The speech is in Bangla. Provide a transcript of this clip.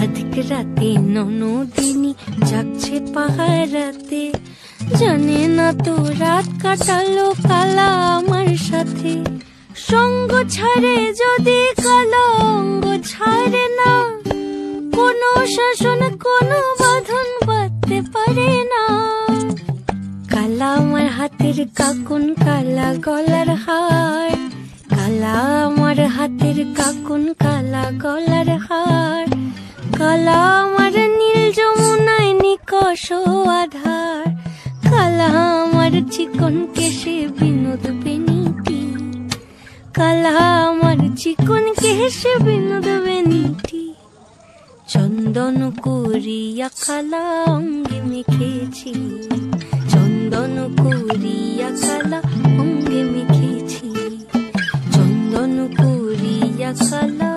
আধিক রাতে ননদিনী জাগছে পাহারাতে, জানে না তো রাত কাটালো কালা আমার সাথে। সঙ্গ ছাড়ে যদি কালা অঙ্গ ছাড়ে না, কোনো শাসন কোনো বাঁধন বাঁধতে পারে না। কালা আমার হাতের কাকুন কালা গলার হার, কালা আমার হাতের কাকুন কালা গলার হার, কালা আমার নীল যমুনায় নিকষ আধার, কালা আমার চিকন কেশে বিনোদ বেনিটি, কালা আমার চিকন কেশে বিনোদ বেনিটি। চন্দন করিয়া কালা অঙ্গে মেখেছি, চন্দন করিয়া কালা অঙ্গে মেখেছি, চন্দন করিয়া কালা